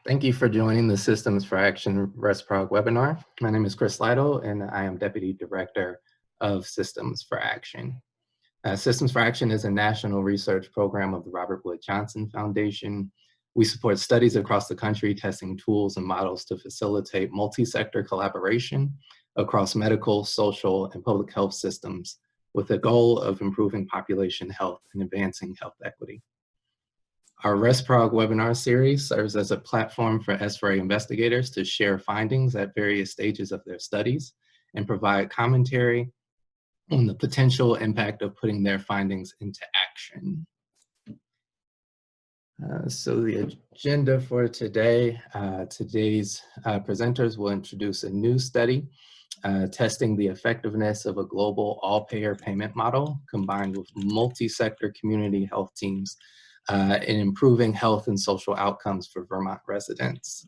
Thank you for joining the Systems for Action ResProg webinar. My name is Chris Lytle, and I am Deputy Director of Systems for Action. Systems for Action is a national research program of the Robert Wood Johnson Foundation. We support studies across the country, testing tools and models to facilitate multi-sector collaboration across medical, social, and public health systems with the goal of improving population health and advancing health equity. Our ResProg webinar series serves as a platform for SFRA investigators to share findings at various stages of their studies and provide commentary on the potential impact of putting their findings into action. So the agenda for today, today's presenters will introduce a new study testing the effectiveness of a global all-payer payment model combined with multi-sector community health teams in improving health and social outcomes for Vermont residents.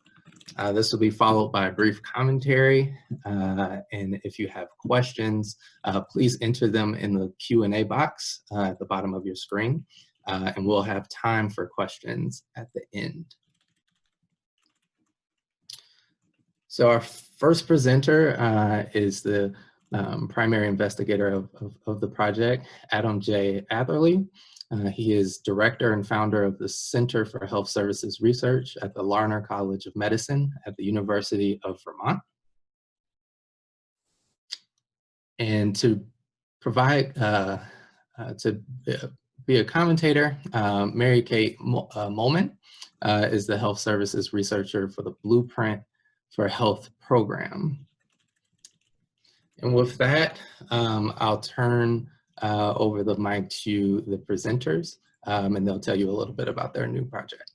This will be followed by a brief commentary, and if you have questions, please enter them in the Q&A box at the bottom of your screen, and we'll have time for questions at the end. So our first presenter is the primary investigator of the project, Adam J. Atherley. He is director and founder of the Center for Health Services Research at the Larner College of Medicine at the University of Vermont. And to provide, to be a commentator, Mary Kay Bowman is the health services researcher for the Blueprint for Health program. And with that, I'll turn over the mic to the presenters, and they'll tell you a little bit about their new project.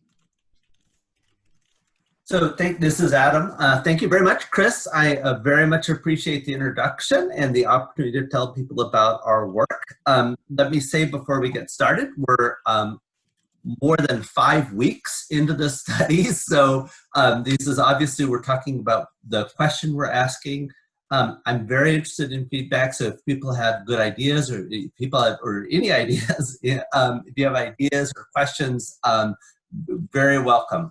So this is Adam. Thank you very much, Chris. I very much appreciate the introduction and the opportunity to tell people about our work. Let me say before we get started, we're more than 5 weeks into the study. So this is obviously, we're talking about the question we're asking. I'm very interested in feedback, so if people have good ideas or any ideas, if you have ideas or questions, very welcome.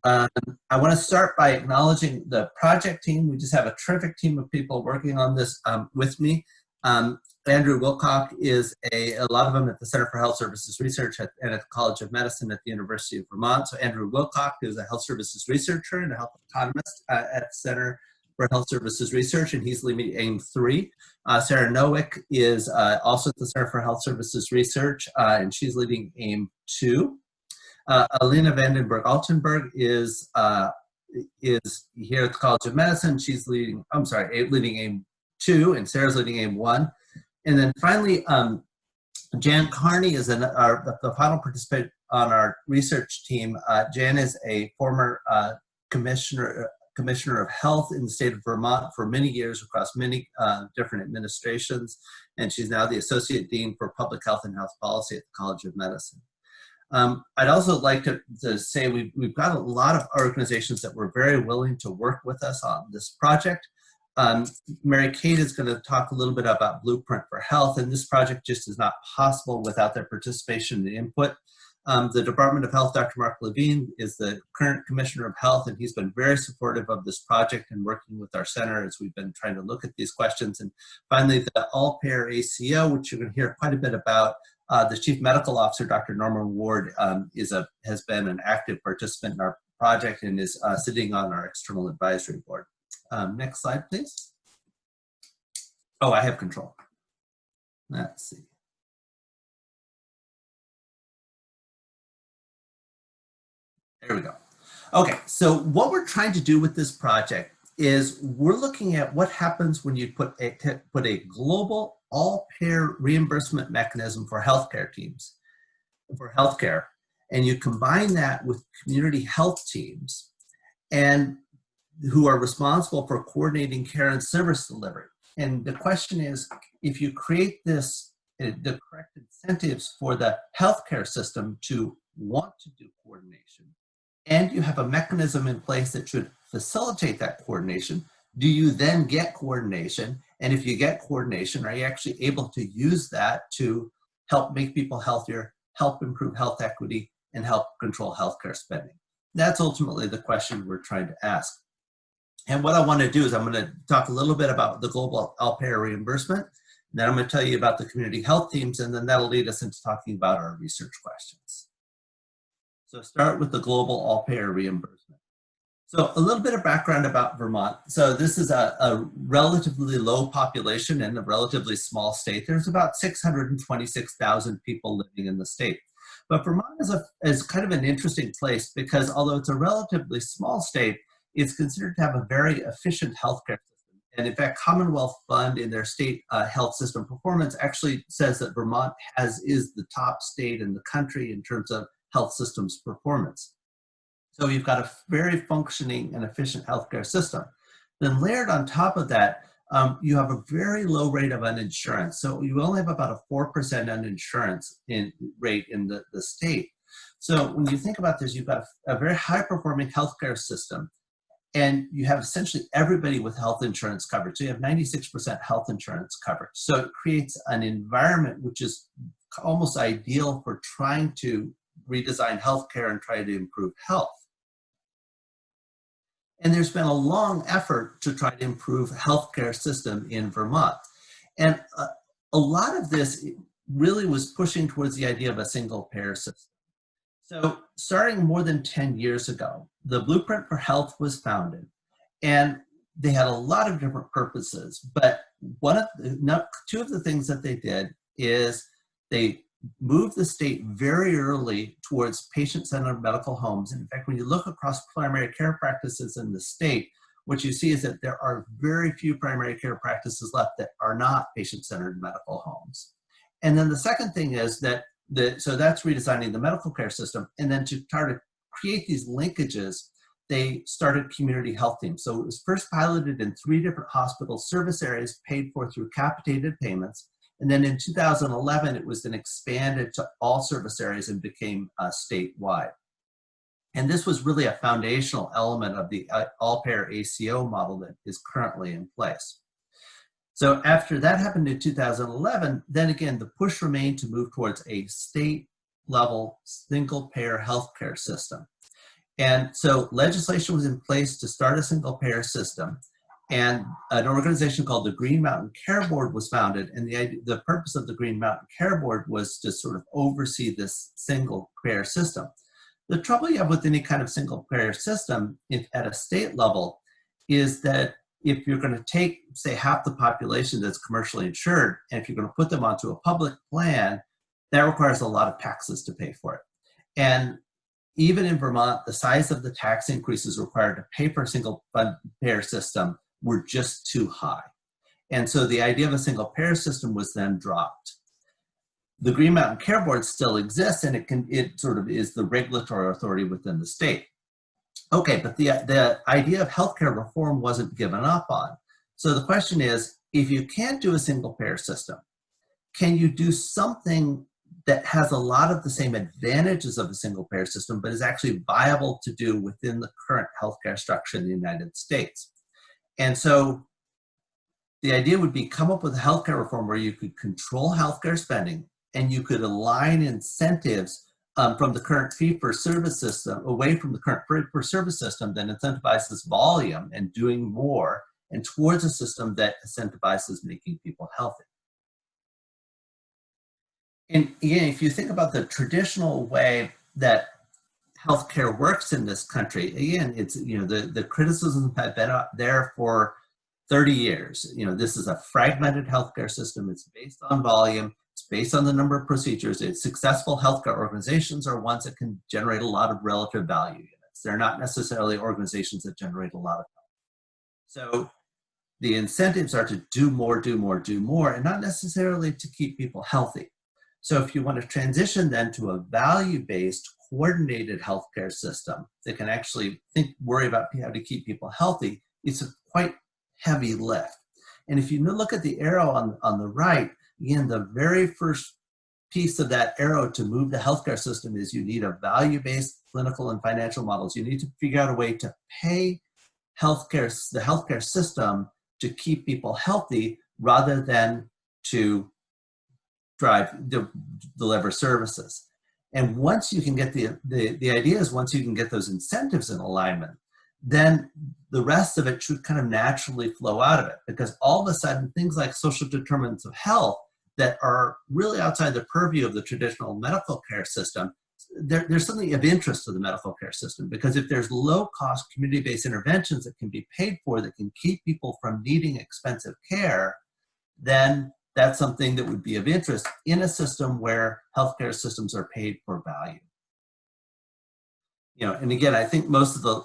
I want to start by acknowledging the project team. We just have a terrific team of people working on this with me. Andrew Wilcock is a lot of them at the Center for Health Services Research and at the College of Medicine at the University of Vermont. So Andrew Wilcock is a health services researcher and a health economist at the Center for Health Services Research, and he's leading AIM 3. Sarah Nowick is also at the Center for Health Services Research, and she's leading AIM 2. Alina Vandenberg-Altenberg is here at the College of Medicine. She's leading, leading AIM 2, and Sarah's leading AIM 1. And then finally, Jan Carney is the final participant on our research team. Jan is a former Commissioner of Health in the state of Vermont for many years across many different administrations, and she's now the Associate Dean for Public Health and Health Policy at the College of Medicine. I'd also like to say we've got a lot of organizations that were very willing to work with us on this project. Mary Kate is going to talk a little bit about Blueprint for Health, and this project just is not possible without their participation and input. The Department of Health, Dr. Mark Levine, is the current Commissioner of Health, and he's been very supportive of this project and working with our center as we've been trying to look at these questions. And finally, the All-Payer ACO, which you're going to hear quite a bit about. The Chief Medical Officer, Dr. Norman Ward, has been an active participant in our project and is sitting on our external advisory board. Next slide, please. Oh, I have control. Let's see. There we go. Okay, so what we're trying to do with this project is we're looking at what happens when you put a global all-payer reimbursement mechanism for healthcare teams, for healthcare, and you combine that with community health teams and who are responsible for coordinating care and service delivery. And the question is, if you create this, the correct incentives for the healthcare system to want to do coordination, and you have a mechanism in place that should facilitate that coordination, do you then get coordination? And if you get coordination, are you actually able to use that to help make people healthier, help improve health equity, and help control healthcare spending? That's ultimately the question we're trying to ask. And what I want to do is I'm going to talk a little bit about the global all-payer reimbursement. Then I'm going to tell you about the community health teams, and then that'll lead us into talking about our research questions. So start with the global all-payer reimbursement. So a little bit of background about Vermont. So this is a relatively low population and a relatively small state. There's about 626,000 people living in the state. But Vermont is kind of an interesting place because although it's a relatively small state, it's considered to have a very efficient healthcare system. And in fact, Commonwealth Fund in their state health system performance actually says that Vermont is the top state in the country in terms of health systems performance. So you've got a very functioning and efficient healthcare system. Then layered on top of that, you have a very low rate of uninsurance. So you only have about a 4% uninsurance rate in the state. So when you think about this, you've got a very high performing healthcare system, and you have essentially everybody with health insurance coverage. So you have 96% health insurance coverage. So it creates an environment which is almost ideal for trying to redesign healthcare and try to improve health. And there's been a long effort to try to improve healthcare system in Vermont. And a lot of this really was pushing towards the idea of a single payer system. So starting more than 10 years ago, the Blueprint for Health was founded, and they had a lot of different purposes, but two of the things that they did is they moved the state very early towards patient-centered medical homes. And in fact, when you look across primary care practices in the state, what you see is that there are very few primary care practices left that are not patient-centered medical homes. And then the second thing is that so that's redesigning the medical care system. And then to try to create these linkages, they started community health teams. So it was first piloted in 3 different hospital service areas paid for through capitated payments. And then in 2011, it was then expanded to all service areas and became statewide. And this was really a foundational element of the all-payer ACO model that is currently in place. So after that happened in 2011, then again, the push remained to move towards a state-level single-payer healthcare system. And so legislation was in place to start a single-payer system. And an organization called the Green Mountain Care Board was founded, and the purpose of the Green Mountain Care Board was to sort of oversee this single payer system. The trouble you have with any kind of single payer system at a state level is that if you're going to take, say, half the population that's commercially insured, and if you're going to put them onto a public plan, that requires a lot of taxes to pay for it. And even in Vermont, the size of the tax increases required to pay for a single payer system were just too high. And so the idea of a single payer system was then dropped. The Green Mountain Care Board still exists, and it sort of is the regulatory authority within the state. Okay, but the idea of healthcare reform wasn't given up on. So the question is, if you can't do a single payer system, can you do something that has a lot of the same advantages of a single payer system, but is actually viable to do within the current healthcare structure in the United States? And so the idea would be come up with a healthcare reform where you could control healthcare spending and you could align incentives from the current fee-for-service system, away from the current fee-for-service system that incentivizes volume and doing more, and towards a system that incentivizes making people healthy. And again, if you think about the traditional way that healthcare works in this country, again, it's, the criticisms have been up there for 30 years. This is a fragmented healthcare system. It's based on volume. It's based on the number of procedures. It's successful healthcare organizations are ones that can generate a lot of relative value units. They're not necessarily organizations that generate a lot of value. So the incentives are to do more, do more, do more, and not necessarily to keep people healthy. So if you want to transition then to a value-based, coordinated healthcare system that can actually worry about how to keep people healthy, it's a quite heavy lift. And if you look at the arrow on the right, again, the very first piece of that arrow to move the healthcare system is you need a value-based clinical and financial models. You need to figure out a way to pay the healthcare system to keep people healthy rather than to deliver services. And once you can get the idea is once you can get those incentives in alignment, then the rest of it should kind of naturally flow out of it, because all of a sudden things like social determinants of health that are really outside the purview of the traditional medical care system, there's something of interest to the medical care system, because if there's low-cost community-based interventions that can be paid for, that can keep people from needing expensive care, then that's something that would be of interest in a system where healthcare systems are paid for value. You know, and again, I think most of the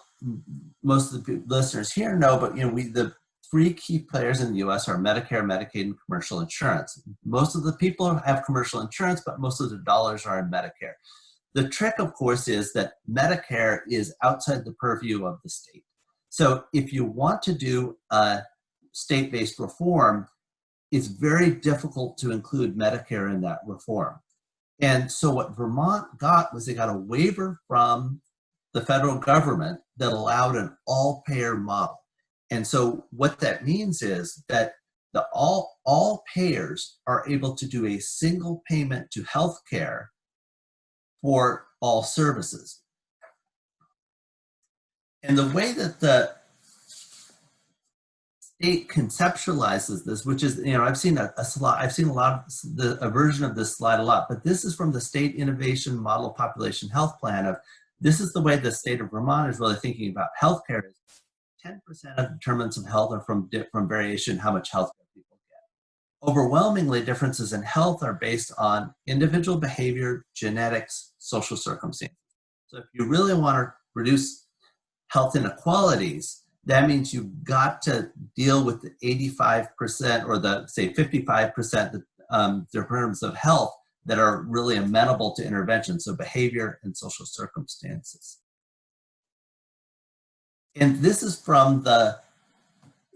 listeners here know, but you know, the three key players in the U.S. are Medicare, Medicaid, and commercial insurance. Most of the people have commercial insurance, but most of the dollars are in Medicare. The trick, of course, is that Medicare is outside the purview of the state. So if you want to do a state-based reform, it's very difficult to include Medicare in that reform. And so what Vermont got was they got a waiver from the federal government that allowed an all-payer model. And so what that means is that all payers are able to do a single payment to healthcare for all services. And the way that the state conceptualizes this, which is, you know, I've seen a version of this slide a lot, but this is from the State Innovation Model Population Health Plan of, this is the way the state of Vermont is really thinking about healthcare. 10% of determinants of health are from variation in how much healthcare people get. Overwhelmingly, differences in health are based on individual behavior, genetics, social circumstances. So if you really want to reduce health inequalities, that means you've got to deal with the 85% or the, say, 55% determinants of health that are really amenable to intervention, so behavior and social circumstances. And this is from the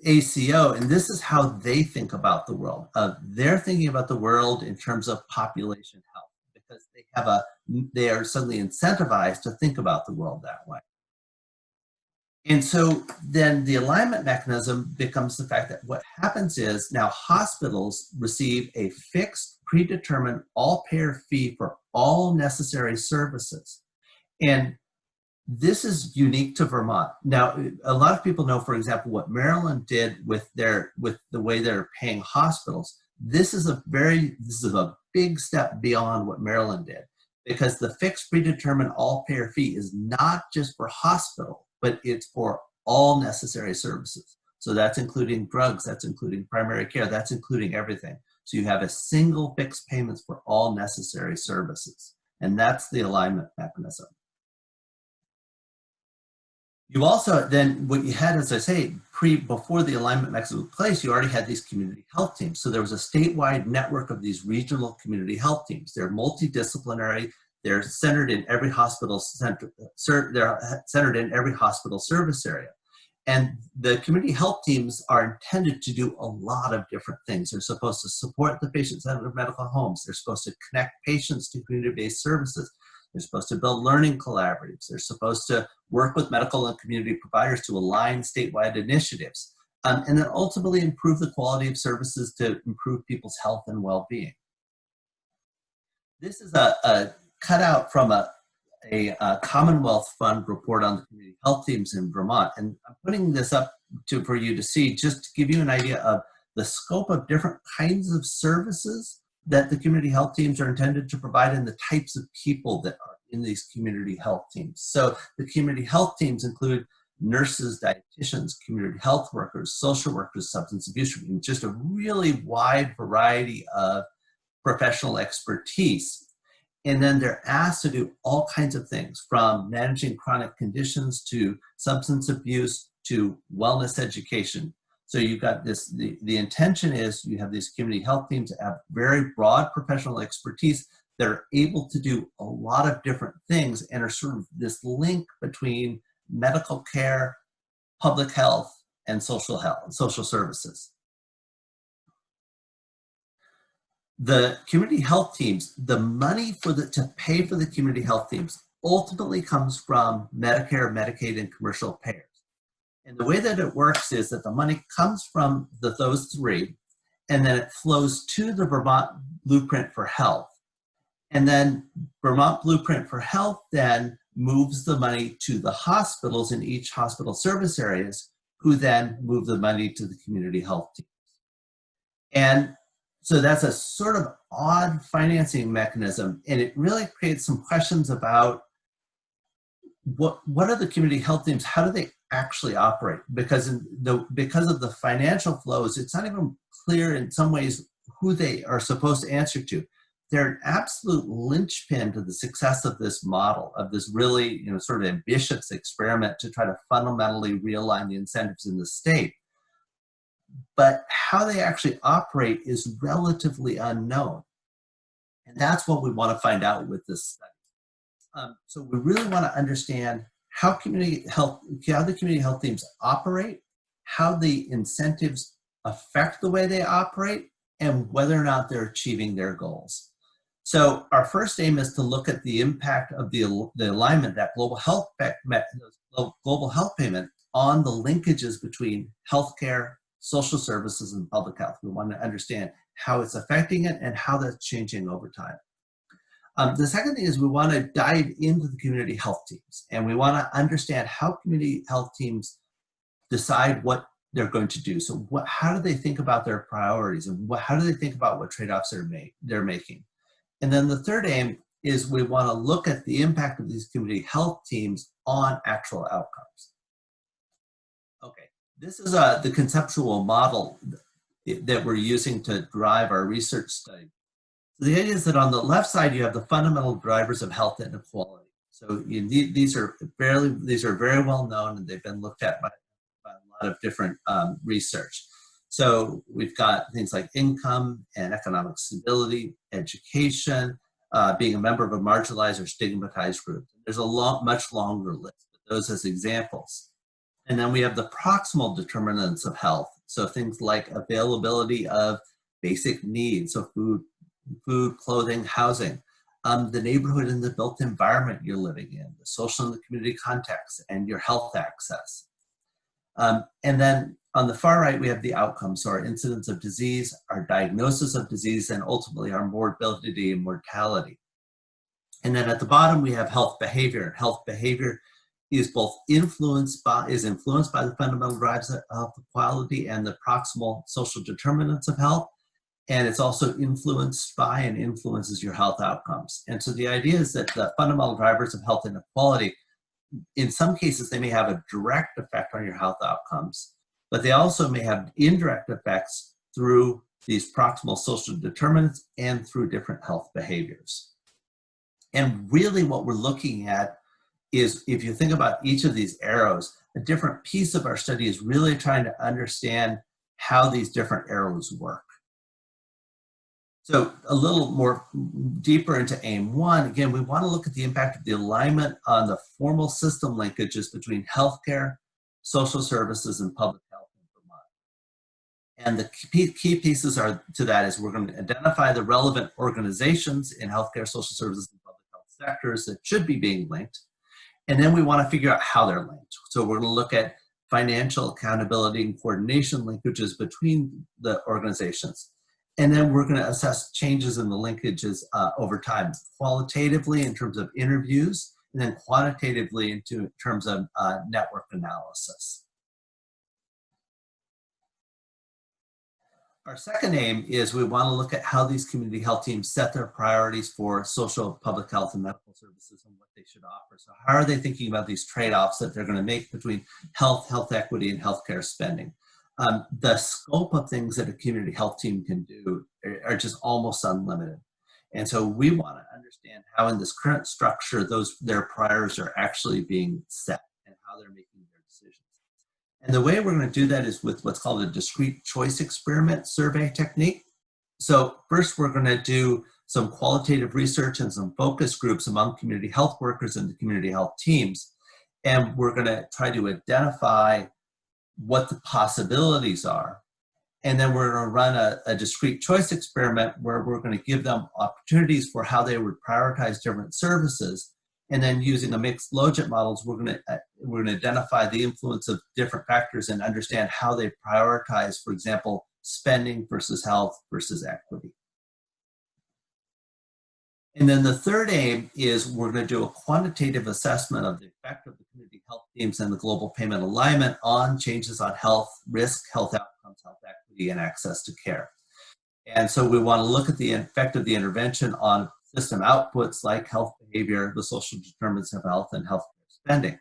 ACO, and this is how they think about the world. They're thinking about the world in terms of population health, because they are suddenly incentivized to think about the world that way. And so then the alignment mechanism becomes the fact that what happens is now hospitals receive a fixed, predetermined, all-payer fee for all necessary services. And this is unique to Vermont. Now, a lot of people know, for example, what Maryland did with the way they're paying hospitals. This is a big step beyond what Maryland did, because the fixed, predetermined, all-payer fee is not just for hospital, but it's for all necessary services. So that's including drugs, that's including primary care, that's including everything. So you have a single fixed payments for all necessary services. And that's the alignment mechanism. You also then, what you had, as I say, before the alignment mechanism was in place, you already had these community health teams. So there was a statewide network of these regional community health teams. They're multidisciplinary. They're centered in every hospital service area. And the community health teams are intended to do a lot of different things. They're supposed to support the patient-centered medical homes. They're supposed to connect patients to community-based services. They're supposed to build learning collaboratives. They're supposed to work with medical and community providers to align statewide initiatives. And then ultimately improve the quality of services to improve people's health and well-being. This is a cutout from a Commonwealth Fund report on the community health teams in Vermont. And I'm putting this up for you to see, just to give you an idea of the scope of different kinds of services that the community health teams are intended to provide and the types of people that are in these community health teams. So the community health teams include nurses, dietitians, community health workers, social workers, substance abuse, just a really wide variety of professional expertise. And then they're asked to do all kinds of things, from managing chronic conditions to substance abuse to wellness education. So you've got this, the intention is you have these community health teams that have very broad professional expertise that are able to do a lot of different things and are sort of this link between medical care, public health, and social health, social services. The community health teams, the money to pay for the community health teams ultimately comes from Medicare, Medicaid, and commercial payers. And the way that it works is that the money comes from those three, and then it flows to the Vermont Blueprint for Health. And then Vermont Blueprint for Health then moves the money to the hospitals in each hospital service areas, who then move the money to the community health teams. And so that's a sort of odd financing mechanism, and it really creates some questions about what are the community health teams, how do they actually operate? Because because of the financial flows, it's not even clear in some ways who they are supposed to answer to. They're an absolute linchpin to the success of this model, of this really, sort of ambitious experiment to try to fundamentally realign the incentives in the state. But how they actually operate is relatively unknown. And that's what we want to find out with this study. So we really want to understand how the community health teams operate, how the incentives affect the way they operate, and whether or not they're achieving their goals. So our first aim is to look at the impact of the alignment, that global health payment, on the linkages between healthcare, social services, and public health. We want to understand how it's affecting it and how that's changing over time. The second thing is we want to dive into the community health teams, and we want to understand how community health teams decide what they're going to do. So how do they think about their priorities, and how do they think about what trade-offs they're making? And then the third aim is we want to look at the impact of these community health teams on actual outcomes. Okay, this is the conceptual model that we're using to drive our research study. The idea is that on the left side, you have the fundamental drivers of health inequality. So these are very well known, and they've been looked at by a lot of different research. So we've got things like income and economic stability, education, being a member of a marginalized or stigmatized group. There's a much longer list, but those as examples. And then we have the proximal determinants of health. So things like availability of basic needs, so food, clothing, housing, the neighborhood and the built environment you're living in, the social and the community context, and your health access. And then on the far right, we have the outcomes, so our incidence of disease, our diagnosis of disease, and ultimately our morbidity and mortality. And then at the bottom, we have health behavior. Health behavior is influenced by the fundamental drivers of health equality and the proximal social determinants of health. And it's also influenced by and influences your health outcomes. And so the idea is that the fundamental drivers of health inequality, in some cases, they may have a direct effect on your health outcomes, but they also may have indirect effects through these proximal social determinants and through different health behaviors. And really what we're looking at is, if you think about each of these arrows, a different piece of our study is really trying to understand how these different arrows work. So a little more deeper into aim one, again, we want to look at the impact of the alignment on the formal system linkages between healthcare, social services, and public health in Vermont. And the key pieces to that is we're going to identify the relevant organizations in healthcare, social services, and public health sectors that should be being linked. And then we want to figure out how they're linked. So we're going to look at financial accountability and coordination linkages between the organizations. And then we're going to assess changes in the linkages over time, qualitatively in terms of interviews, and then quantitatively in terms of network analysis. Our second aim is we want to look at how these community health teams set their priorities for social, public health, and medical services and what they should offer. So how are they thinking about these trade-offs that they're going to make between health, health equity, and healthcare spending? The scope of things that a community health team can do are just almost unlimited. And so we want to understand how in this current structure, their priorities are actually being set and how they're making their decisions. And the way we're going to do that is with what's called a discrete choice experiment survey technique. So first we're going to do some qualitative research and some focus groups among community health workers and the community health teams. And we're going to try to identify what the possibilities are. And then we're going to run a discrete choice experiment where we're going to give them opportunities for how they would prioritize different services. And then using a mixed logit models, we're going to identify the influence of different factors and understand how they prioritize, for example, spending versus health versus equity. And then the third aim is we're going to do a quantitative assessment of the effect of the community health teams and the global payment alignment on changes on health risk, health outcomes, health equity, and access to care. And so we want to look at the effect of the intervention on system outputs like health behavior, the social determinants of health, and healthcare spending.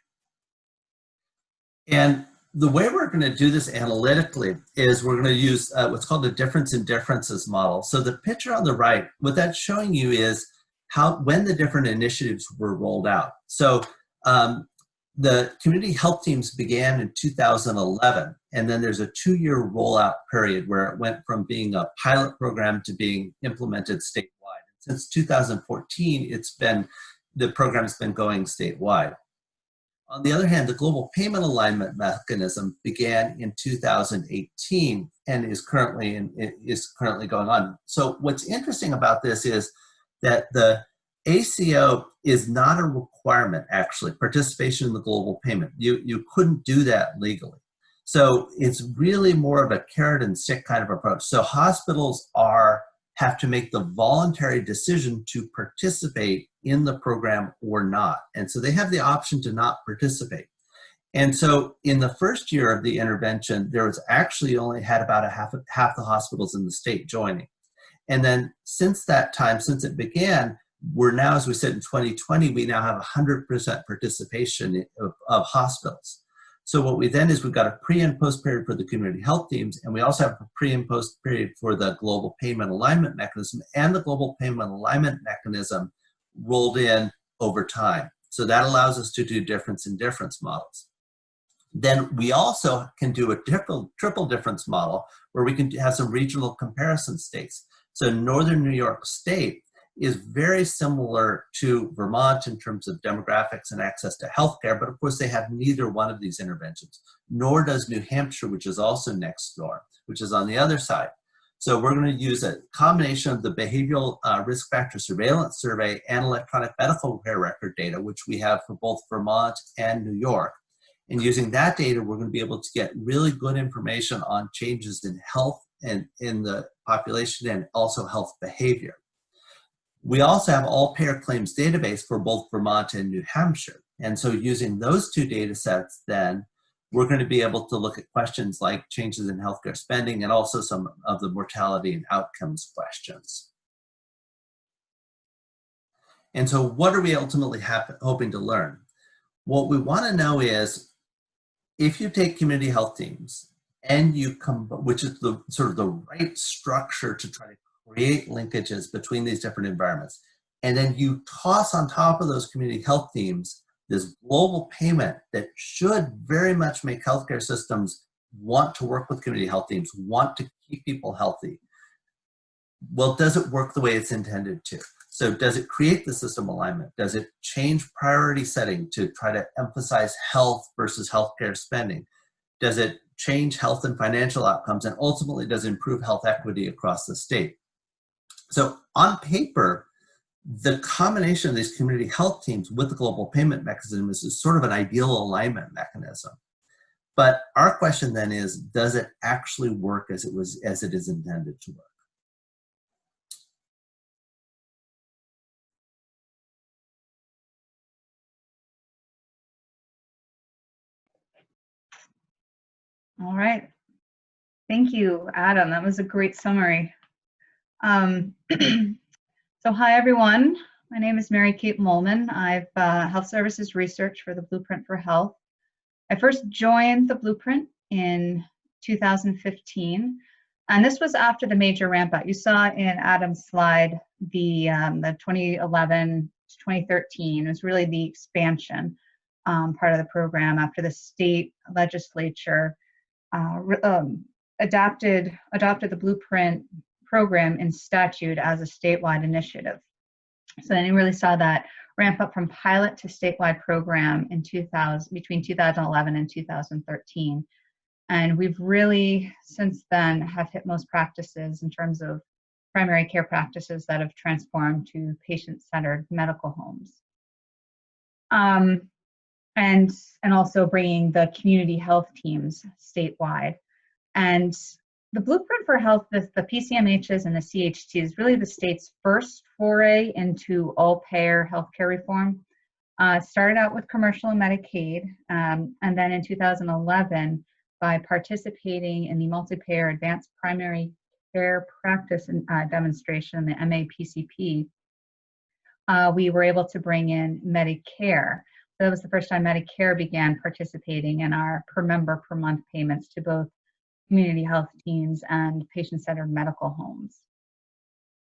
And the way we're going to do this analytically is we're going to use what's called the difference in differences model. So the picture on the right, what that's showing you is when the different initiatives were rolled out. So the community health teams began in 2011, and then there's a 2-year rollout period where it went from being a pilot program to being implemented statewide. Since 2014, the program's been going statewide. On the other hand, the global payment alignment mechanism began in 2018 and is currently going on. So what's interesting about this is that the ACO is not a requirement, actually, participation in the global payment. You couldn't do that legally. So it's really more of a carrot and stick kind of approach. So hospitals have to make the voluntary decision to participate in the program or not. And so they have the option to not participate. And so in the first year of the intervention, there was actually only had about half the hospitals in the state joining. And then since that time, since it began, we're now, as we said, in 2020, we now have 100% participation of hospitals. So what we then is we've got a pre and post period for the community health teams, and we also have a pre and post period for the global payment alignment mechanism, and the global payment alignment mechanism rolled in over time. So that allows us to do difference in difference models. Then we also can do a triple difference model where we can have some regional comparison states. So Northern New York State is very similar to Vermont in terms of demographics and access to healthcare, but of course they have neither one of these interventions, nor does New Hampshire, which is also next door, which is on the other side. So we're going to use a combination of the behavioral risk factor surveillance survey and electronic medical care record data, which we have for both Vermont and New York. And using that data, we're going to be able to get really good information on changes in health and in the population and also health behavior. We also have all payer claims database for both Vermont and New Hampshire. And so using those two data sets, then we're going to be able to look at questions like changes in healthcare spending and also some of the mortality and outcomes questions. And so what are we ultimately hoping to learn? What we want to know is if you take community health teams and you which is the sort of the right structure to try to create linkages between these different environments. And then you toss on top of those community health teams this global payment that should very much make healthcare systems want to work with community health teams, want to keep people healthy. Well, does it work the way it's intended to? So does it create the system alignment? Does it change priority setting to try to emphasize health versus healthcare spending? Does it change health and financial outcomes? And ultimately, does it improve health equity across the state? So on paper, the combination of these community health teams with the global payment mechanism is sort of an ideal alignment mechanism. But our question then is, does it actually work as it is intended to work? All right. Thank you, Adam. That was a great summary. So hi, everyone. My name is Mary Kate Molman. I've health services research for the Blueprint for Health. I first joined the Blueprint in 2015, and this was after the major ramp up. You saw in Adam's slide the 2011 to 2013 was really the expansion part of the program after the state legislature adopted the Blueprint program in statute as a statewide initiative. So then you really saw that ramp up from pilot to statewide program in between 2011 and 2013. And we've really, since then, have hit most practices in terms of primary care practices that have transformed to patient-centered medical homes. And also bringing the community health teams statewide. And the Blueprint for Health, the PCMHs and the CHT is really the state's first foray into all-payer healthcare reform. Started out with commercial and Medicaid, and then in 2011, by participating in the multi-payer advanced primary care practice demonstration, the MAPCP, we were able to bring in Medicare. So that was the first time Medicare began participating in our per member per month payments to both community health teams and patient-centered medical homes.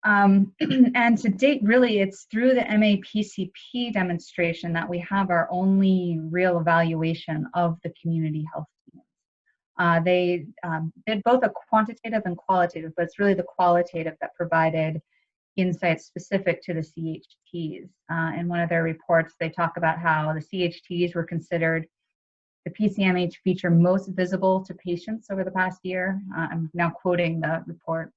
And to date, really, it's through the MAPCP demonstration that we have our only real evaluation of the community health teams. They did both a quantitative and qualitative, but it's really the qualitative that provided insights specific to the CHTs. In one of their reports, they talk about how the CHTs were considered the PCMH feature most visible to patients over the past year. I'm now quoting the report.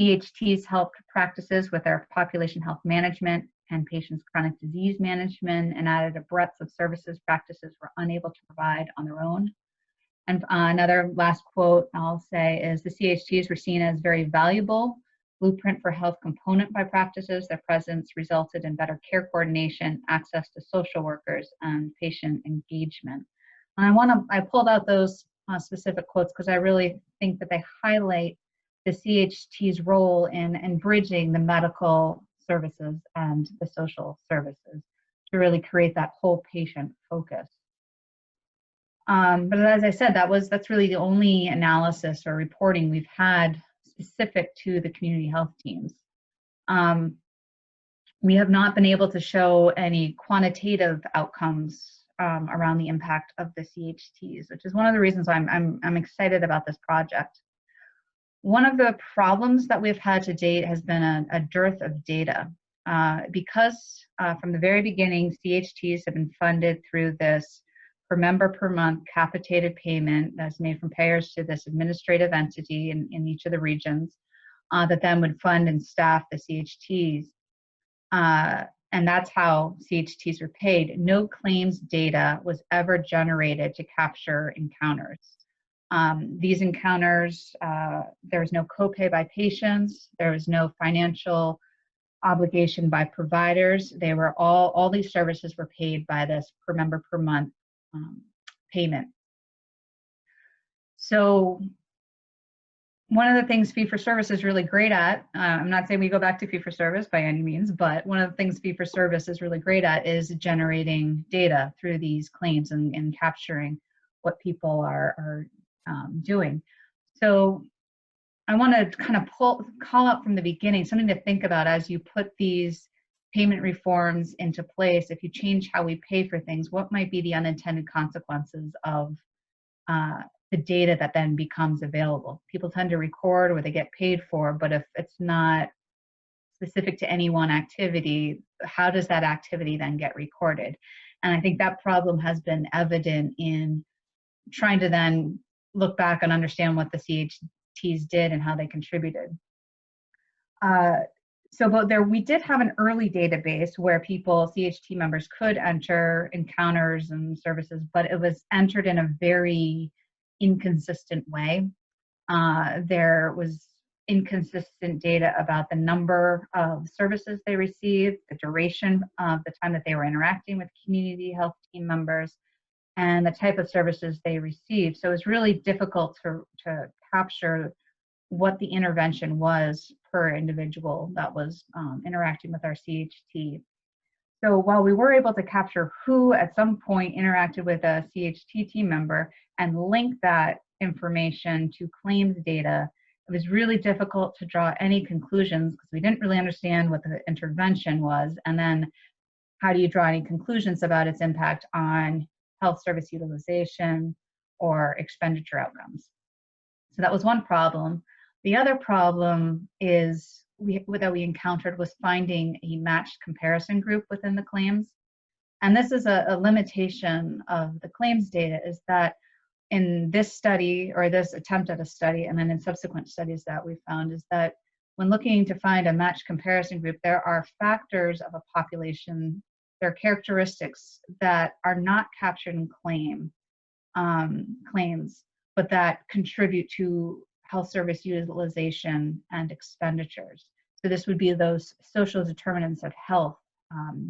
CHTs helped practices with their population health management and patients' chronic disease management, and added a breadth of services practices were unable to provide on their own. And another last quote I'll say is the CHTs were seen as very valuable Blueprint for Health component by practices. Their presence resulted in better care coordination, access to social workers, and patient engagement. And I pulled out those specific quotes because I really think that they highlight the CHT's role in bridging the medical services and the social services to really create that whole patient focus. But as I said, that's really the only analysis or reporting we've had specific to the community health teams. We have not been able to show any quantitative outcomes around the impact of the CHTs, which is one of the reasons why I'm excited about this project. One of the problems that we've had to date has been a dearth of data. Because from the very beginning, CHTs have been funded through this per member per month capitated payment that's made from payers to this administrative entity in each of the regions that then would fund and staff the CHTs. And that's how CHTs are paid. No claims data was ever generated to capture encounters. These encounters, there was no copay by patients, there was no financial obligation by providers. They were all these services were paid by this per member per month payment. So one of the things fee-for-service is really great at, I'm not saying we go back to fee-for-service by any means, but one of the things fee-for-service is really great at is generating data through these claims and capturing what people are doing. So I want to kind of call out from the beginning something to think about as you put these payment reforms into place. If you change how we pay for things, what might be the unintended consequences of the data that then becomes available? People tend to record what they get paid for, but if it's not specific to any one activity, how does that activity then get recorded? And I think that problem has been evident in trying to then look back and understand what the CHTs did and how they contributed. We did have an early database where CHT members could enter encounters and services, but it was entered in a very inconsistent way. There was inconsistent data about the number of services they received, the duration of the time that they were interacting with community health team members, and the type of services they received. So it was really difficult to capture what the intervention was per individual that was interacting with our CHT. So while we were able to capture who at some point interacted with a CHT team member and link that information to claims data, it was really difficult to draw any conclusions because we didn't really understand what the intervention was. And then how do you draw any conclusions about its impact on health service utilization or expenditure outcomes? So that was one problem. The other problem is that we encountered was finding a matched comparison group within the claims. And this is a limitation of the claims data, is that in this study, or this attempt at a study, and then in subsequent studies that we found, is that when looking to find a matched comparison group, there are factors of a population, there are characteristics that are not captured in claims, but that contribute to health service utilization and expenditures. So this would be those social determinants of health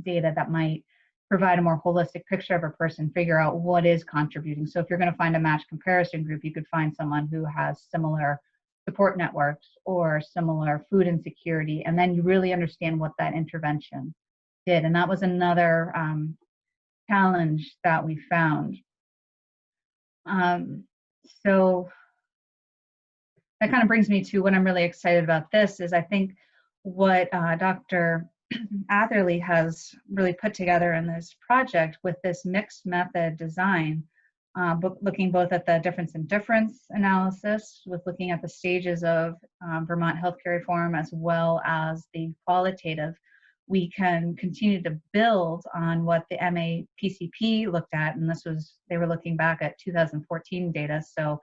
data that might provide a more holistic picture of a person, figure out what is contributing. So if you're going to find a match comparison group, you could find someone who has similar support networks or similar food insecurity, and then you really understand what that intervention did. And that was another challenge that we found. So that kind of brings me to what I'm really excited about this is I think what Dr. Atherley has really put together in this project with this mixed method design, looking both at the difference in difference analysis, with looking at the stages of Vermont healthcare reform, as well as the qualitative, we can continue to build on what the MAPCP looked at, and they were looking back at 2014 data, so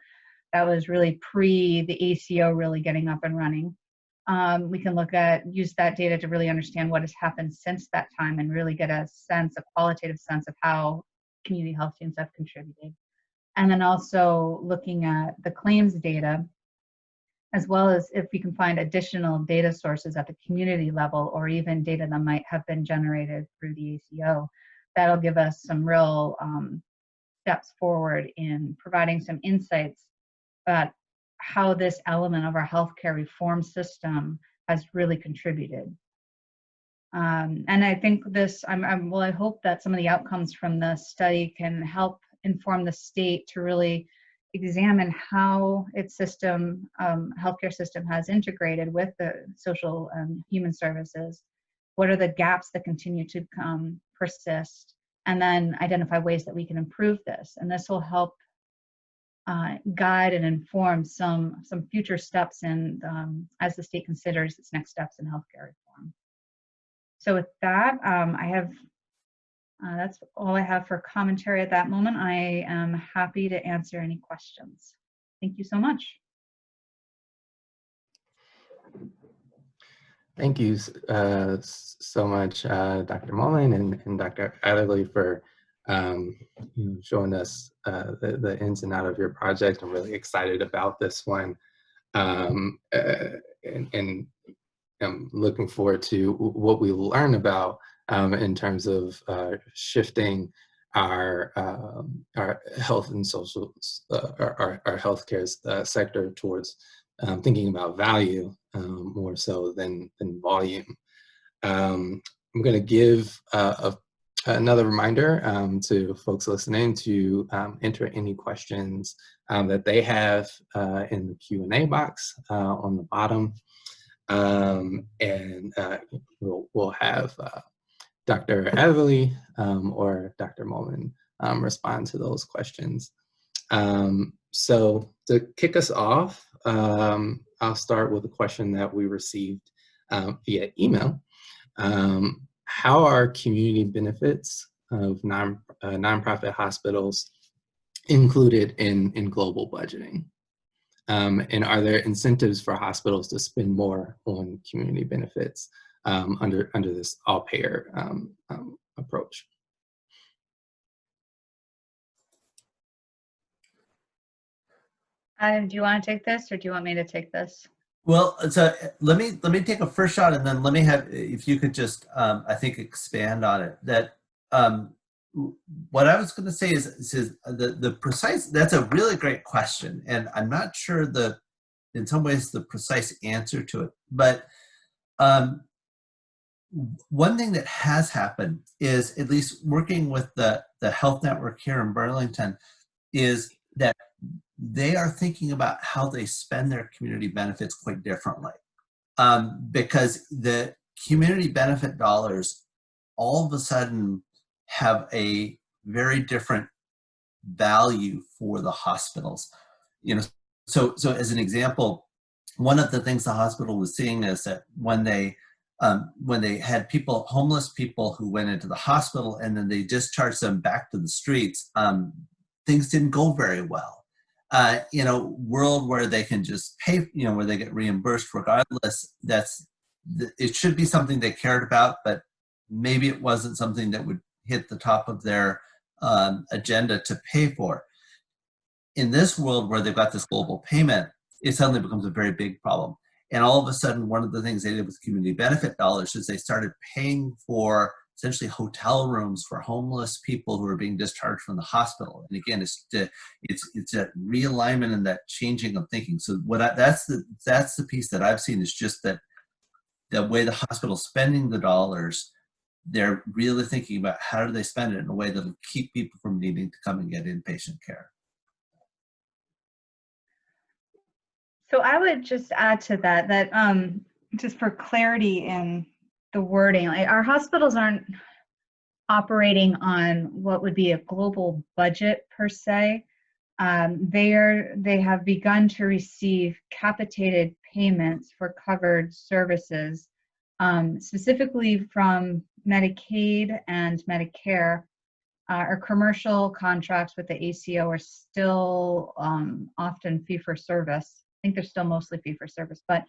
that was really pre the ACO really getting up and running. We can use that data to really understand what has happened since that time and really get a qualitative sense of how community health teams have contributed. And then also looking at the claims data, as well as if we can find additional data sources at the community level or even data that might have been generated through the ACO. That'll give us some real steps forward in providing some insights about how this element of our healthcare reform system has really contributed. And I think I hope that some of the outcomes from the study can help inform the state to really examine how its system, healthcare system has integrated with the social and human services. What are the gaps that continue to persist? And then identify ways that we can improve this. And this will help guide and inform some future steps in as the state considers its next steps in healthcare reform. So with that, that's all I have for commentary at that moment. I am happy to answer any questions. Thank you so much. Thank you so much, Dr. Mullen and Dr. Atherley, for showing us the ins and outs of your project. I'm really excited about this one, and I'm looking forward to what we learn about in terms of shifting our health and social, our healthcare sector towards thinking about value more so than volume. I'm going to give another reminder to folks listening to enter any questions that they have in the Q&A box on the bottom. And we'll have Dr. Atherley or Dr. Mullen respond to those questions. So to kick us off, I'll start with a question that we received via email. How are community benefits of nonprofit hospitals included in global budgeting? And are there incentives for hospitals to spend more on community benefits under this all-payer approach? Do you want to take this, or do you want me to take this? Well, so let me take a first shot, and then let me have, if you could just, I think, expand on it. That what I was going to say is the precise. That's a really great question, and I'm not sure in some ways the precise answer to it. But one thing that has happened is, at least working with the health network here in Burlington, is that they are thinking about how they spend their community benefits quite differently, because the community benefit dollars all of a sudden have a very different value for the hospitals. So as an example, one of the things the hospital was seeing is that when they had homeless people who went into the hospital and then they discharged them back to the streets, things didn't go very well. World where they can just pay, where they get reimbursed regardless, it should be something they cared about, but maybe it wasn't something that would hit the top of their agenda to pay for. In this world where they've got this global payment, it suddenly becomes a very big problem. And all of a sudden, one of the things they did with community benefit dollars is they started paying for essentially hotel rooms for homeless people who are being discharged from the hospital. And again, it's that realignment and that changing of thinking. So that's the piece that I've seen, is just that the way the hospital's spending the dollars, they're really thinking about how do they spend it in a way that will keep people from needing to come and get inpatient care. So I would just add to that just for clarity in the wording, like our hospitals aren't operating on what would be a global budget per se. They have begun to receive capitated payments for covered services, specifically from Medicaid and Medicare. Our commercial contracts with the ACO are still often fee-for-service. I think they're still mostly fee-for-service, but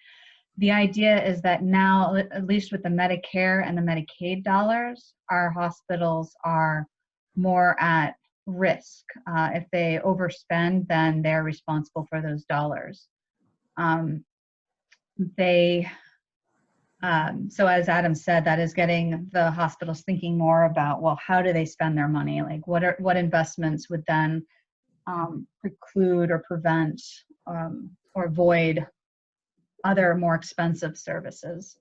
the idea is that now, at least with the Medicare and the Medicaid dollars, our hospitals are more at risk. If they overspend, then they're responsible for those dollars. So as Adam said, that is getting the hospitals thinking more about, well, how do they spend their money? Like what investments would then preclude or prevent or void other more expensive services.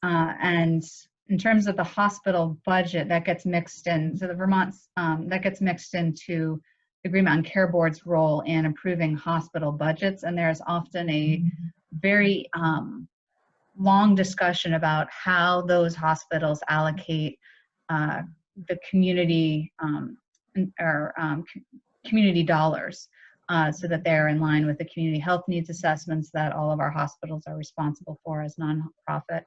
And in terms of the hospital budget, that gets mixed in. So the Vermont's, that gets mixed into the Agreement on Care Board's role in improving hospital budgets. And there's often a very long discussion about how those hospitals allocate the community community dollars so that they're in line with the community health needs assessments that all of our hospitals are responsible for as nonprofit.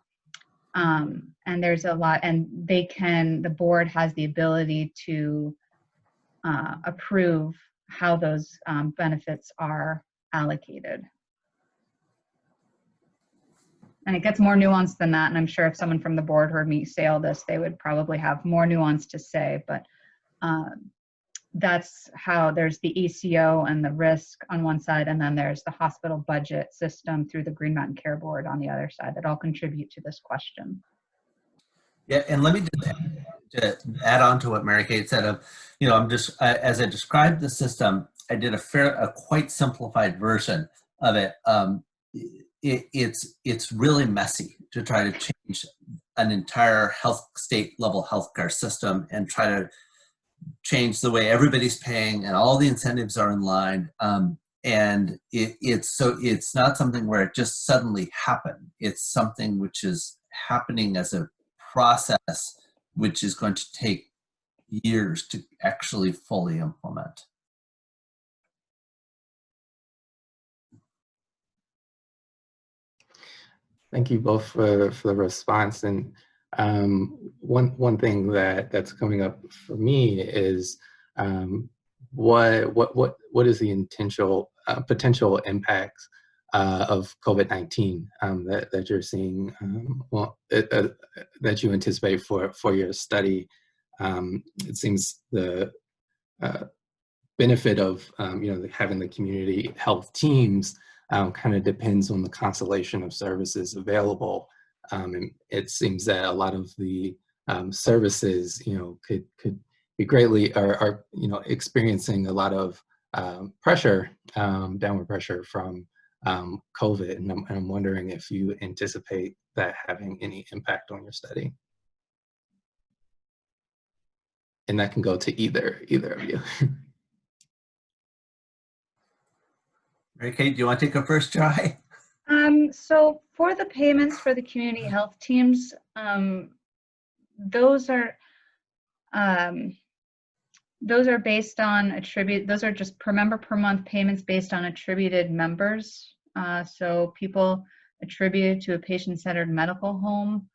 And there's a lot, and the board has the ability to approve how those benefits are allocated. And it gets more nuanced than that, and I'm sure if someone from the board heard me say all this, they would probably have more nuance to say, but that's how there's the ACO and the risk on one side, and then there's the hospital budget system through the Green Mountain Care Board on the other side that all contribute to this question. Yeah, and let me just add on to what Mary Kate said. As I described the system, I did a quite simplified version of it. It's really messy to try to change an entire state level healthcare system and try to change the way everybody's paying and all the incentives are in line. And it's not something where it just suddenly happened. It's something which is happening as a process, which is going to take years to actually fully implement. Thank you both for the response. And one thing that's coming up for me is what is the potential impacts of COVID-19 that you're seeing, that you anticipate for your study? It seems the benefit of having the community health teams kind of depends on the constellation of services available. And it seems that a lot of the services, could be greatly are experiencing a lot of pressure, downward pressure from COVID. And I'm wondering if you anticipate that having any impact on your study. And that can go to either of you. Mary Kate, do you want to take a first try? So for the payments for the community health teams, those are based on those are just per member per month payments based on attributed members. So people attributed to a patient-centered medical home,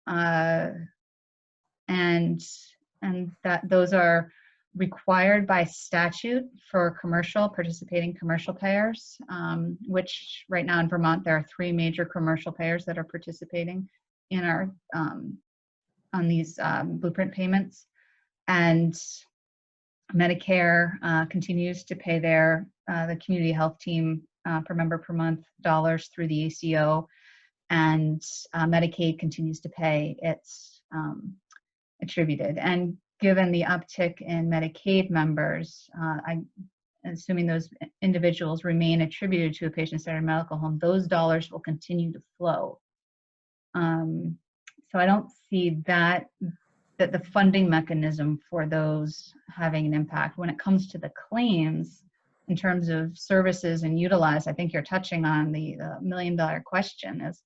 and that those are required by statute for participating commercial payers, which right now in Vermont, there are 3 major commercial payers that are participating in our, on these blueprint payments. And Medicare continues to pay the community health team per member per month dollars through the ACO, and Medicaid continues to pay its attributed. And given the uptick in Medicaid members, I'm assuming those individuals remain attributed to a patient-centered medical home, those dollars will continue to flow. So I don't see that the funding mechanism for those having an impact. When it comes to the claims, in terms of services and utilized, I think you're touching on the $1 million question: is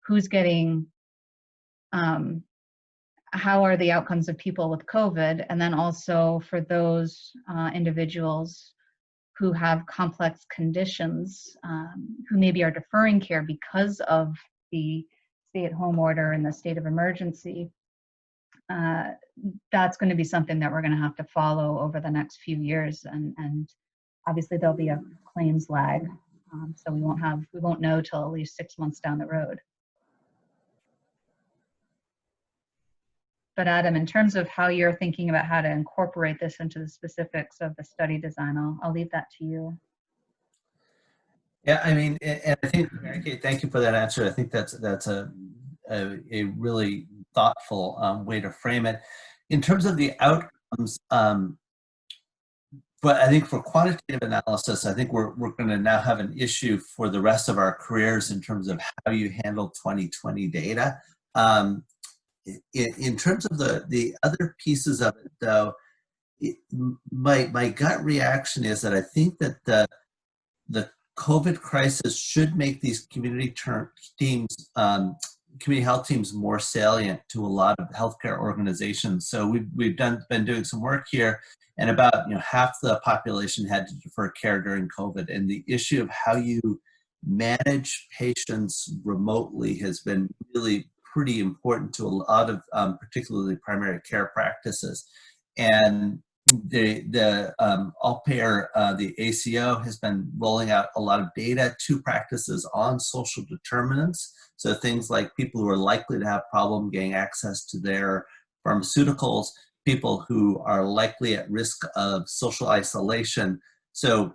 who's getting, how are the outcomes of people with COVID? And then also for those individuals who have complex conditions, who maybe are deferring care because of the stay-at-home order and the state of emergency. That's going to be something that we're going to have to follow over the next few years, and obviously there'll be a claims lag, so we won't know till at least 6 months down the road. But Adam, in terms of how you're thinking about how to incorporate this into the specifics of the study design, I'll leave that to you. Yeah, I mean, and I think, Mary Kay, thank you for that answer. I think that's a really thoughtful way to frame it. In terms of the outcomes, but I think for quantitative analysis, I think we're going to now have an issue for the rest of our careers in terms of how you handle 2020 data. In terms of the other pieces of it, though, my gut reaction is that I think that the COVID crisis should make these community teams, community health teams, more salient to a lot of healthcare organizations. So we've been doing some work here, and about half the population had to defer care during COVID, and the issue of how you manage patients remotely has been really pretty important to a lot of particularly primary care practices. And the all-payer, the ACO has been rolling out a lot of data to practices on social determinants. So things like people who are likely to have problem getting access to their pharmaceuticals, people who are likely at risk of social isolation. So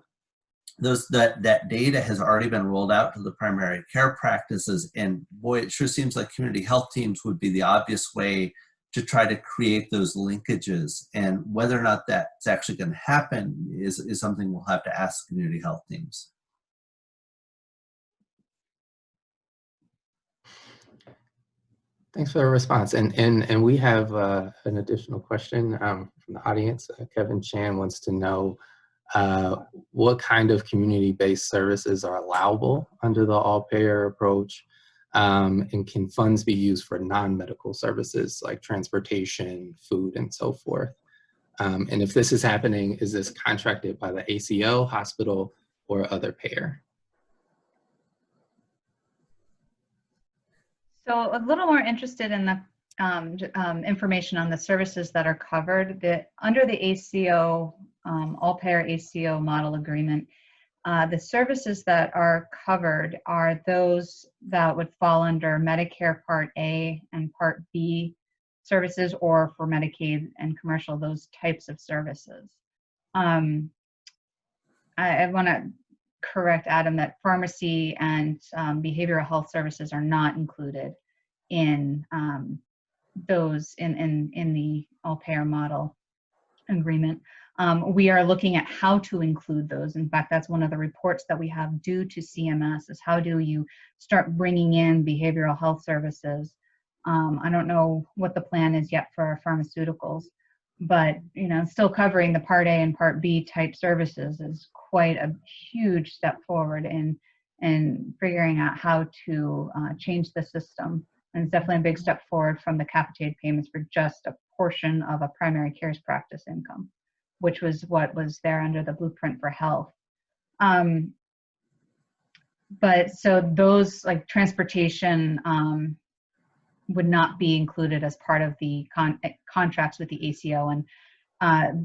that data has already been rolled out to the primary care practices, and boy, it sure seems like community health teams would be the obvious way to try to create those linkages. And whether or not that's actually going to happen is something we'll have to ask community health teams. Thanks for the response. And we have an additional question from the audience. Kevin Chan wants to know what kind of community-based services are allowable under the all-payer approach, and can funds be used for non-medical services like transportation, food, and so forth? And if this is happening, is this contracted by the ACO, hospital, or other payer? So a little more interested in the information on the services that are covered. Under the ACO, all-payer ACO model agreement, the services that are covered are those that would fall under Medicare Part A and Part B services, or for Medicaid and commercial, those types of services. I want to correct Adam that pharmacy and behavioral health services are not included in those in the all-payer model agreement. We are looking at how to include those. In fact, that's one of the reports that we have due to CMS, is how do you start bringing in behavioral health services. I don't know what the plan is yet for our pharmaceuticals, but still covering the Part A and Part B type services is quite a huge step forward in figuring out how to change the system. And it's definitely a big step forward from the capitated payments for just a portion of a primary care's practice income, which was what was there under the Blueprint for Health. But so those, like transportation, would not be included as part of the contracts with the ACO. And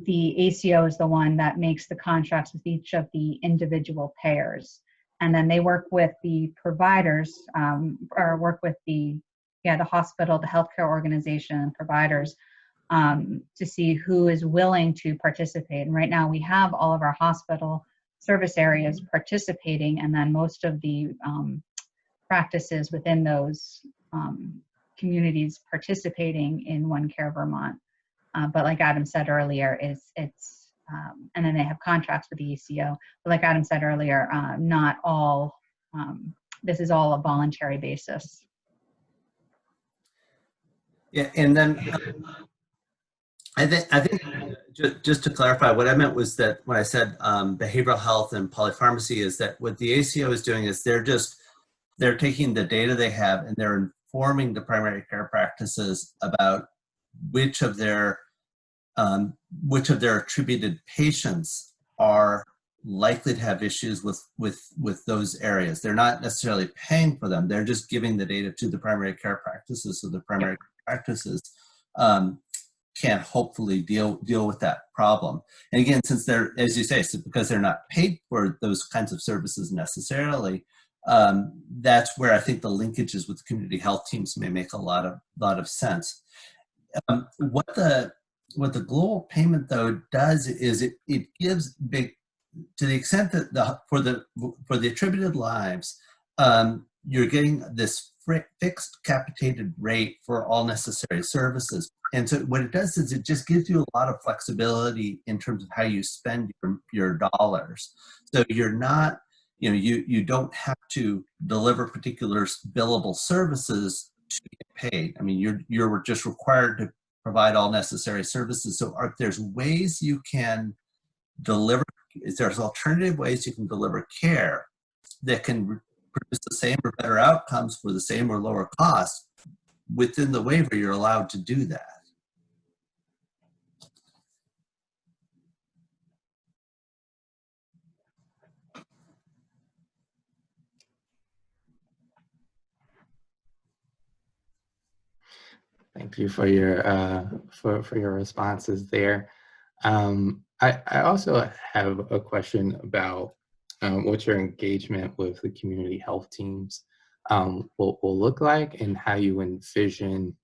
the ACO is the one that makes the contracts with each of the individual payers. And then they work with the providers, or work with the hospital, the healthcare organization, and providers to see who is willing to participate. And right now we have all of our hospital service areas participating, and then most of the practices within those communities participating in OneCare Vermont. But like Adam said earlier, and then they have contracts with the ACO. But like Adam said earlier, not all, this is all a voluntary basis. Yeah, and then I think just to clarify, what I meant was that when I said behavioral health and polypharmacy is that what the ACO is doing is they're taking the data they have and they're informing the primary care practices about which of their attributed patients are likely to have issues with those areas. They're not necessarily paying for them. They're just giving the data to the primary care practices, so the primary care practices can hopefully deal with that problem. And again, since they're, as you say, so because they're not paid for those kinds of services necessarily, that's where I think the linkages with community health teams may make a lot of sense. What the global payment though does is it gives big, to the extent that for the attributed lives, you're getting this fixed capitated rate for all necessary services. And so what it does is it just gives you a lot of flexibility in terms of how you spend your dollars. So you're not, you don't have to deliver particular billable services to get paid. I mean, you're just required to provide all necessary services. So there's ways you can deliver, there's alternative ways you can deliver care that can produce the same or better outcomes for the same or lower cost. Within the waiver, you're allowed to do that. Thank you for your for your responses there. I also have a question about what your engagement with the community health teams will look like, and how you envision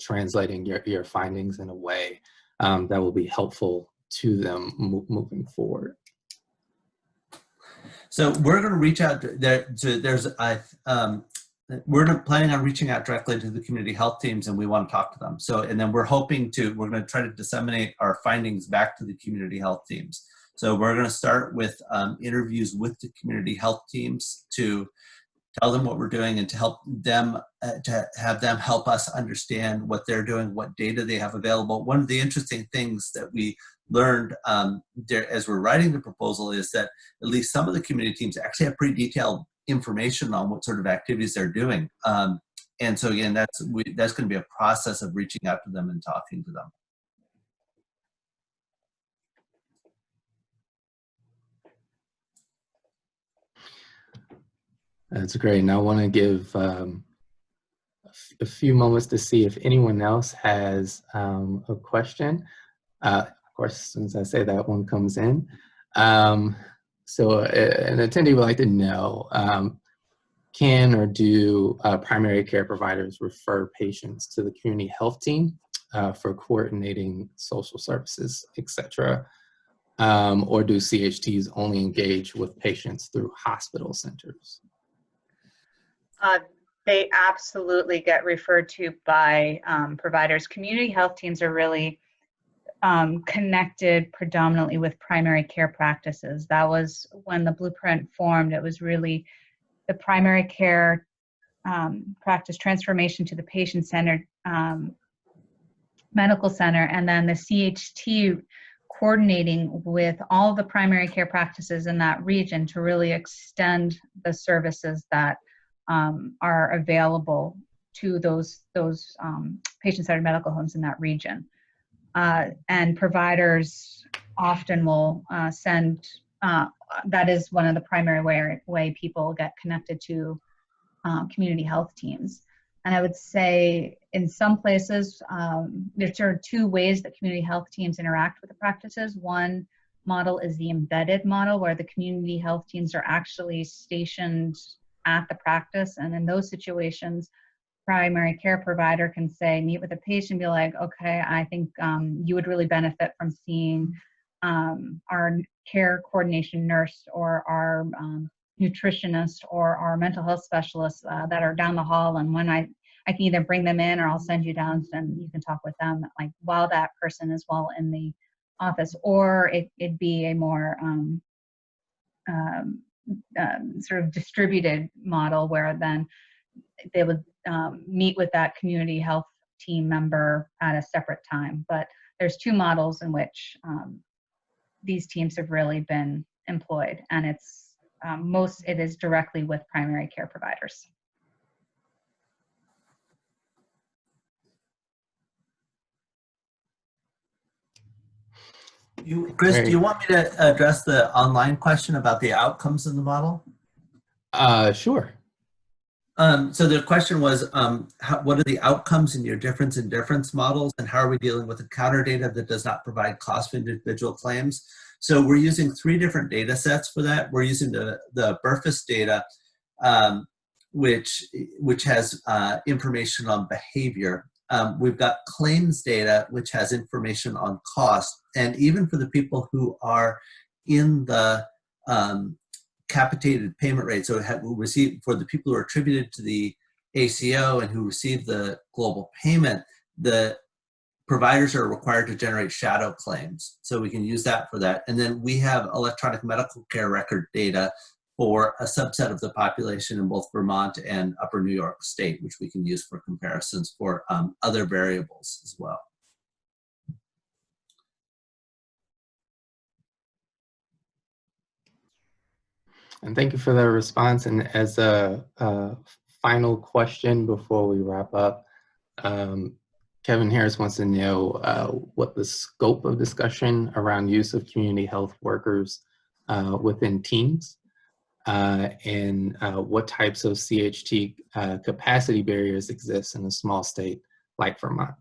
translating your findings in a way that will be helpful to them moving forward. So we're going to reach out we're planning on reaching out directly to the community health teams, and we want to talk to them. So, and then we're going to try to disseminate our findings back to the community health teams. So we're going to start with interviews with the community health teams to tell them what we're doing and to help them, to have them help us understand what they're doing, what data they have available. One of the interesting things that we learned as we're writing the proposal is that at least some of the community teams actually have pretty detailed information on what sort of activities they're doing. And so again, that's going to be a process of reaching out to them and talking to them. That's great. And I want to give a few moments to see if anyone else has a question. Of course, as soon as I say that, one comes in. So an attendee would like to know, can or do primary care providers refer patients to the community health team for coordinating social services, etc.? Or do CHTs only engage with patients through hospital centers? They absolutely get referred to by providers. Community health teams are really connected predominantly with primary care practices. That was when the Blueprint formed. It was really the primary care practice transformation to the patient-centered medical center, and then the CHT coordinating with all the primary care practices in that region to really extend the services that are available to those patient-centered medical homes in that region. And providers often will send, that is one of the primary way people get connected to community health teams. And I would say in some places, there are two ways that community health teams interact with the practices. One model is the embedded model, where the community health teams are actually stationed at the practice. And in those situations, primary care provider can say, meet with a patient, be like, okay, I think you would really benefit from seeing our care coordination nurse or our nutritionist or our mental health specialist that are down the hall, and when I can either bring them in or I'll send you down and you can talk with them like while that person is well in the office, or it'd be a more sort of distributed model where then they would meet with that community health team member at a separate time. But there's two models in which these teams have really been employed, and it's it is directly with primary care providers. Chris, do you want me to address the online question about the outcomes of the model? Sure. So the question was, what are the outcomes in your difference models, and how are we dealing with the counter data that does not provide cost for individual claims? So we're using 3 different data sets for that. We're using the BRFIS data, which has information on behavior. We've got claims data, which has information on cost. And even for the people who are in the capitated payment rate, so we receive, for the people who are attributed to the ACO and who receive the global payment, the providers are required to generate shadow claims. So we can use that for that. And then we have electronic medical care record data for a subset of the population in both Vermont and Upper New York State, which we can use for comparisons for other variables as well. And thank you for that response. And as a final question before we wrap up, Kevin Harris wants to know what the scope of discussion around use of community health workers within teams, and what types of CHT capacity barriers exist in a small state like Vermont.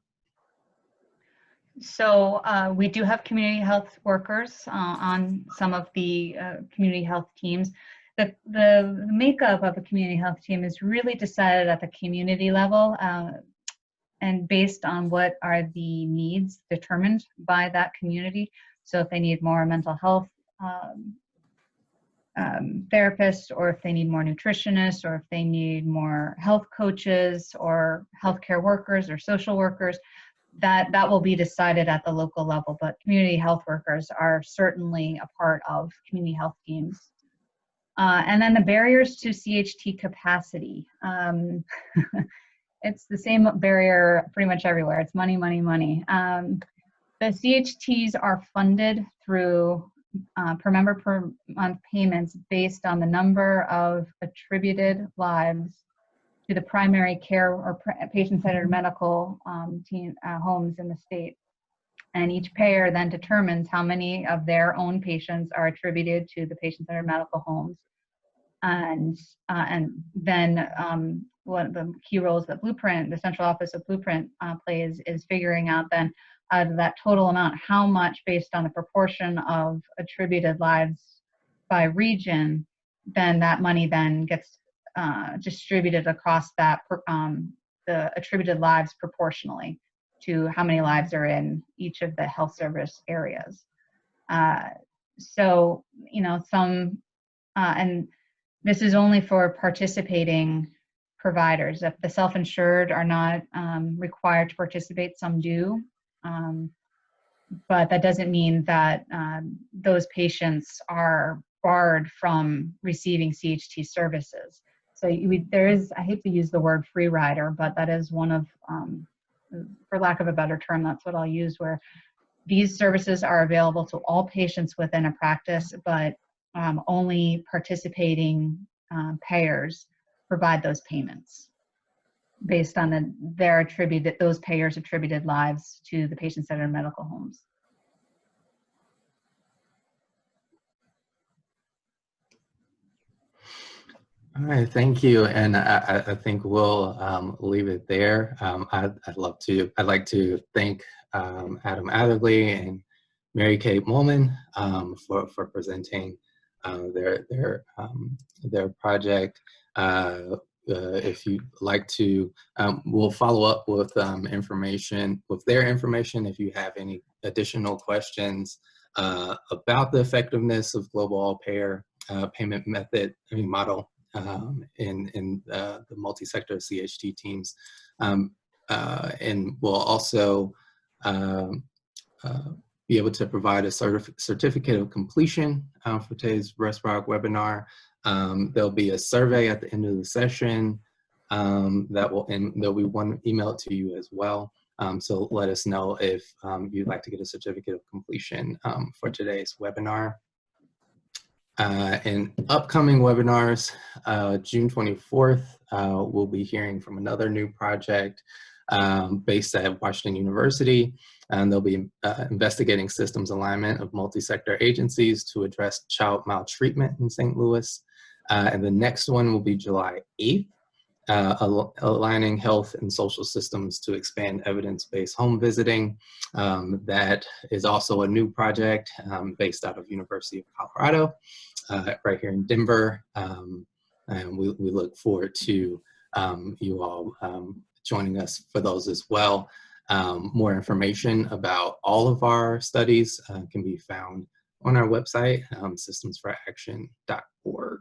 So we do have community health workers on some of the community health teams. The makeup of a community health team is really decided at the community level and based on what are the needs determined by that community. So if they need more mental health therapists, or if they need more nutritionists, or if they need more health coaches or healthcare workers or social workers, that will be decided at the local level. But community health workers are certainly a part of community health teams. And then the barriers to CHT capacity. It's the same barrier pretty much everywhere. It's money, money, money. The CHTs are funded through per member per month payments based on the number of attributed lives to the primary care or patient-centered medical homes in the state. And each payer then determines how many of their own patients are attributed to the patient-centered medical homes. And then one of the key roles that Blueprint, the central office of Blueprint plays, is figuring out then out of that total amount, how much based on the proportion of attributed lives by region, then that money then gets distributed across that the attributed lives proportionally to how many lives are in each of the health service areas. So, you know, and this is only for participating providers. If the self-insured are not required to participate, some do. But that doesn't mean that those patients are barred from receiving CHT services. So there is, I hate to use the word free rider, but that is one of, for lack of a better term, that's what I'll use, where these services are available to all patients within a practice, but only participating payers provide those payments based on those payers' attributed lives to the patient-centered medical homes. All right, thank you. And I think we'll leave it there. I'd like to thank Adam Atherley and Mary Kay Bowman for presenting their project. If you'd like to, we'll follow up with their information. If you have any additional questions about the effectiveness of global all-payer payment method model in the multi-sector CHT teams. And we'll also be able to provide a certificate of completion for today's ResProg webinar. There'll be a survey at the end of the session and there'll be one email to you as well. So let us know if you'd like to get a certificate of completion for today's webinar. In upcoming webinars, June 24th, we'll be hearing from another new project based at Washington University, and they'll be investigating systems alignment of multi-sector agencies to address child maltreatment in St. Louis. And the next one will be July 8th, aligning health and social systems to expand evidence-based home visiting. That is also a new project based out of University of Colorado, right here in Denver. And we look forward to you all joining us for those as well. More information about all of our studies can be found on our website, systemsforaction.org.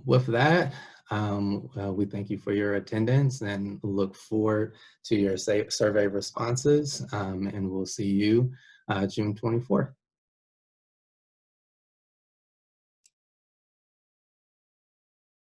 With that, we thank you for your attendance and look forward to your survey responses, and we'll see you June 24th.